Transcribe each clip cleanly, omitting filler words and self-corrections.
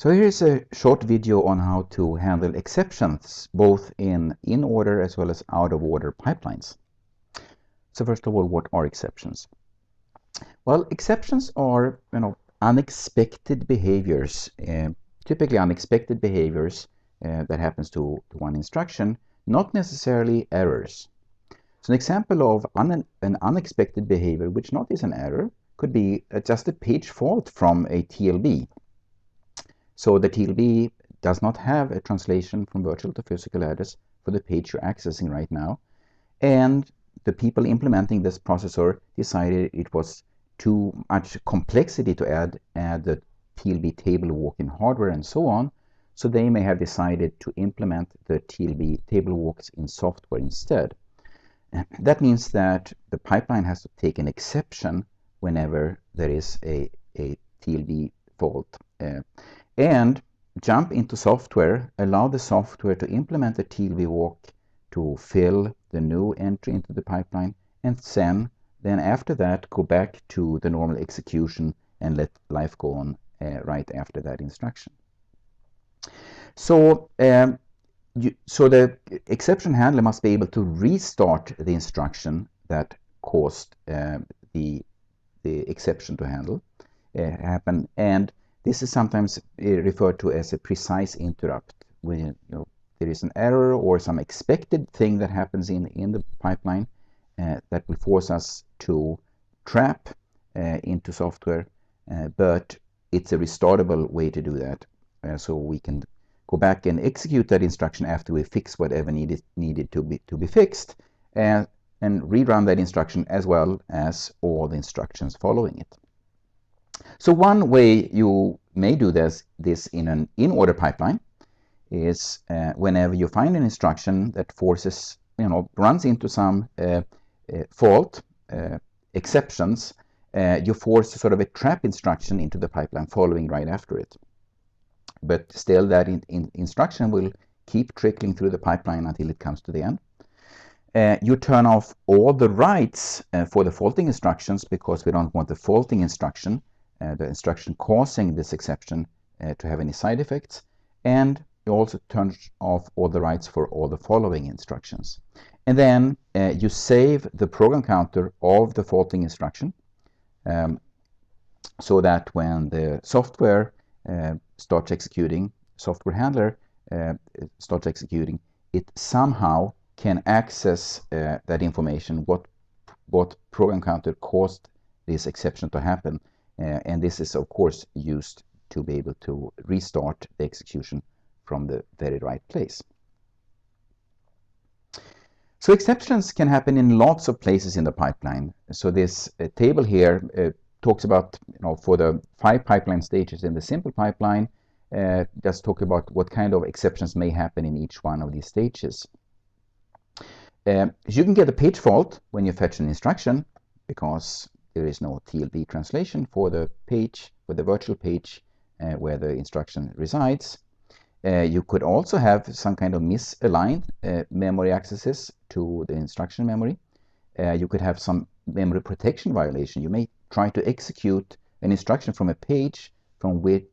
So here is a short video on how to handle exceptions both in order as well as out of order pipelines. So first of all, what are exceptions? Well, exceptions are unexpected behaviors, typically unexpected behaviors that happens to one instruction, not necessarily errors. So an example of an unexpected behavior, which not is an error, could be just a page fault from a TLB. So the TLB does not have a translation from virtual to physical address for the page you're accessing right now. And the people implementing this processor decided it was too much complexity to add the TLB table walk in hardware and so on. So they may have decided to implement the TLB table walks in software instead. That means that the pipeline has to take an exception whenever there is a TLB fault. And jump into software, allow the software to implement the TLB walk to fill the new entry into the pipeline, and then after that go back to the normal execution and let life go on right after that instruction. So the exception handler must be able to restart the instruction that caused the exception to happen, and this is sometimes referred to as a precise interrupt. When there is an error or some expected thing that happens in the pipeline that will force us to trap into software, but it's a restartable way to do that. So we can go back and execute that instruction after we fix whatever needed to be fixed, and rerun that instruction as well as all the instructions following it. So one way you may do this in an in-order pipeline is whenever you find an instruction that forces, runs into some fault, exceptions, you force sort of a trap instruction into the pipeline following right after it. But still that instruction will keep trickling through the pipeline until it comes to the end. You turn off all the writes for the faulting instructions because we don't want the faulting instruction, the instruction causing this exception, to have any side effects. And you also turn off all the writes for all the following instructions. And then you save the program counter of the faulting instruction so that when the software starts executing, software handler starts executing, it somehow can access that information, what program counter caused this exception to happen. And this is, of course, used to be able to restart the execution from the very right place. So exceptions can happen in lots of places in the pipeline. So this table here talks about, for the 5 pipeline stages in the simple pipeline, just talk about what kind of exceptions may happen in each one of these stages. You can get a page fault when you fetch an instruction because there is no TLB translation for the page, for the virtual page where the instruction resides. You could also have some kind of misaligned memory accesses to the instruction memory. You could have some memory protection violation. You may try to execute an instruction from a page from which,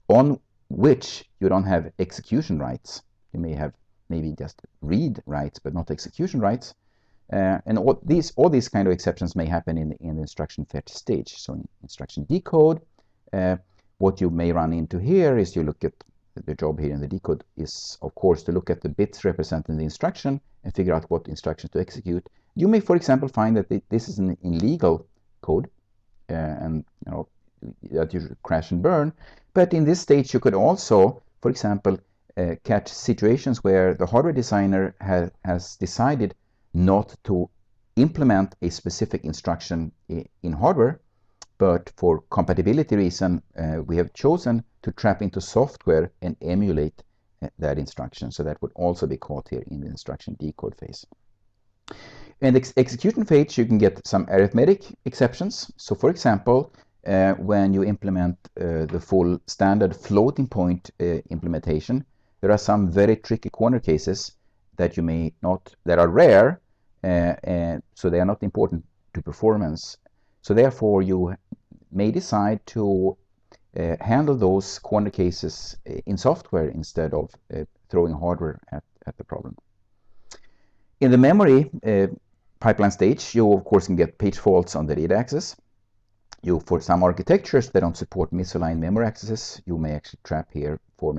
on which you don't have execution rights. You may have maybe just read rights but not execution rights. And all these kind of exceptions may happen in the instruction fetch stage. So in instruction decode, what you may run into here is you look at the job here in the decode is, of course, to look at the bits representing the instruction and figure out what instructions to execute. You may, for example, find that this is an illegal code, and that you should crash and burn. But in this stage, you could also, for example, catch situations where the hardware designer has decided not to implement a specific instruction in hardware, but for compatibility reason, we have chosen to trap into software and emulate that instruction. So that would also be caught here in the instruction decode phase. In the execution phase, you can get some arithmetic exceptions. So for example, when you implement the full standard floating point implementation, there are some very tricky corner cases that you may not, that are rare, and so they are not important to performance. So therefore, you may decide to handle those corner cases in software instead of throwing hardware at the problem. In the memory pipeline stage, you of course can get page faults on the data access. For some architectures that don't support misaligned memory accesses, you may actually trap here for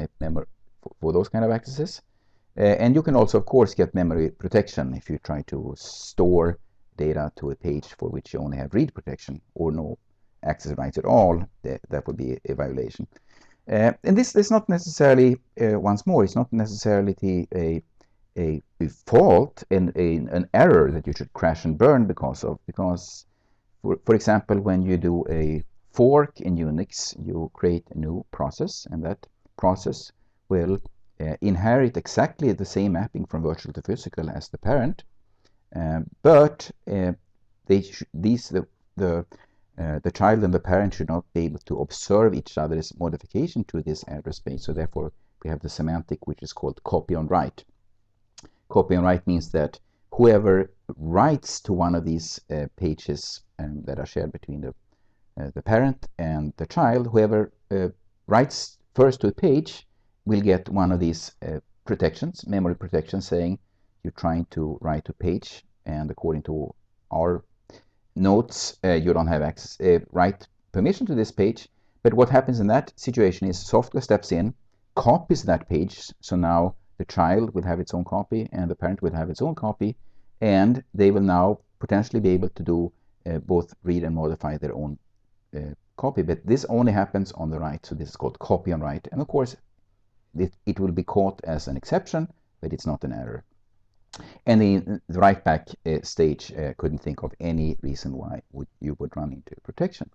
those kind of accesses. And you can also, of course, get memory protection if you try to store data to a page for which you only have read protection or no access rights at all. That would be a violation. And this is not necessarily, once more, it's not necessarily a fault and an error that you should crash and burn because of. Because, for example, when you do a fork in Unix, you create a new process, and that process will inherit exactly the same mapping from virtual to physical as the parent, but the child and the parent should not be able to observe each other's modification to this address space. So therefore, we have the semantic which is called copy on write. Copy on write means that whoever writes to one of these pages that are shared between the parent and the child, whoever writes first to a page will get one of these protections, memory protections, saying you're trying to write to page, and according to our notes, you don't have access, write permission to this page. But what happens in that situation is software steps in, copies that page, so now the child will have its own copy and the parent will have its own copy, and they will now potentially be able to do both read and modify their own copy. But this only happens on the write, so this is called copy on write. And of course, it will be caught as an exception, but it's not an error. And in the write back stage, couldn't think of any reason why you would run into protection.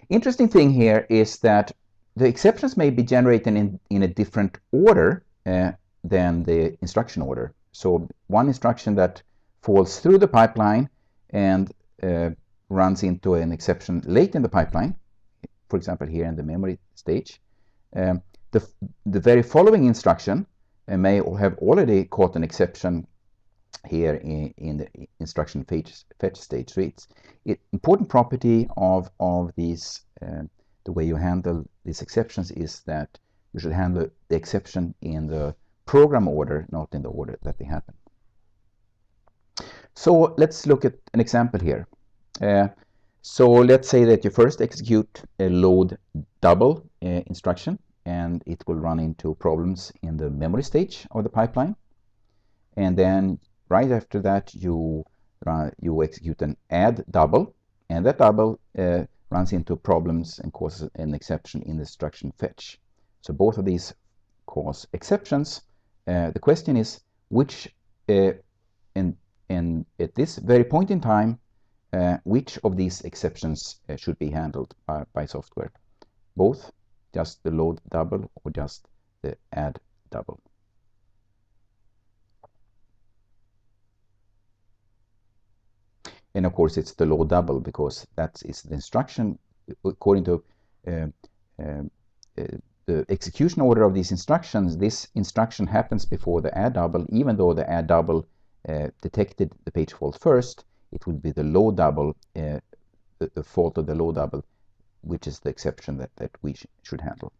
Interesting thing here is that the exceptions may be generated in a different order than the instruction order. So one instruction that falls through the pipeline and runs into an exception late in the pipeline, for example here in the memory stage, the very following instruction may have already caught an exception here in the instruction fetch stage. So it's important property of these, the way you handle these exceptions is that you should handle the exception in the program order, not in the order that they happen. So let's look at an example here. So let's say that you first execute a load double instruction, and it will run into problems in the memory stage of the pipeline. And then right after that, you execute an add double, and that double runs into problems and causes an exception in the instruction fetch. So both of these cause exceptions. The question is which, and at this very point in time, which of these exceptions should be handled by software? Both, just the load double, or just the add double? And of course it's the load double, because that is the instruction according to the execution order of these instructions. This instruction happens before the add double. Even though the add double detected the page fault first, it will be the load double, the fault of the load double, which is the exception that we should handle.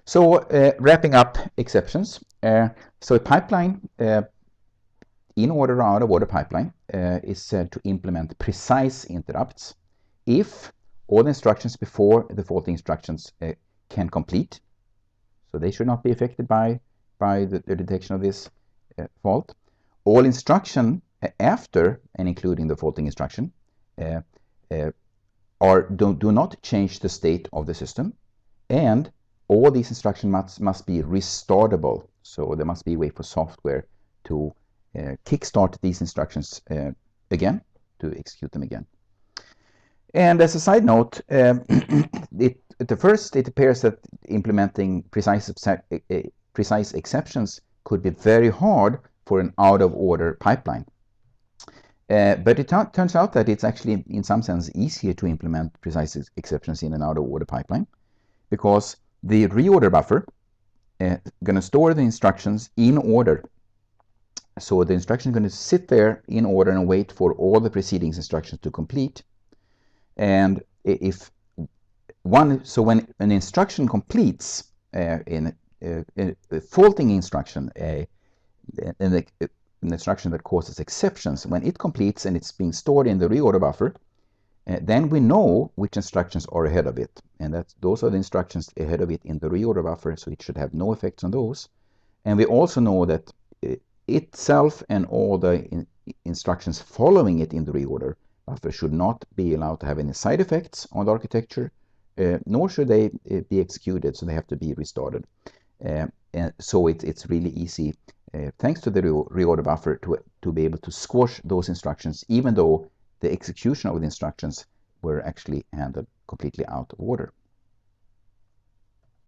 So wrapping up exceptions. So a pipeline, in order or out of order pipeline, is said to implement precise interrupts if all the instructions before the faulty instructions can complete. So they should not be affected by the detection of this fault. All instruction after and including the faulty instruction do not change the state of the system, and all these instructions must be restartable. So there must be a way for software to kickstart these instructions again, to execute them again. And as a side note, at first it appears that implementing precise exceptions could be very hard for an out-of-order pipeline. But it turns out that it's actually, in some sense, easier to implement precise exceptions in an out-of-order pipeline, because the reorder buffer is going to store the instructions in order. So the instruction is going to sit there in order and wait for all the preceding instructions to complete. And if one, so when an instruction completes in a faulting instruction, an instruction that causes exceptions, when it completes and it's being stored in the reorder buffer, then we know which instructions are ahead of it, and those are the instructions ahead of it in the reorder buffer, so it should have no effects on those. And we also know that itself and all the instructions following it in the reorder buffer should not be allowed to have any side effects on the architecture, nor should they be executed, so they have to be restarted. And so it's really easy, thanks to the reorder buffer, to be able to squash those instructions, even though the execution of the instructions were actually handled completely out of order.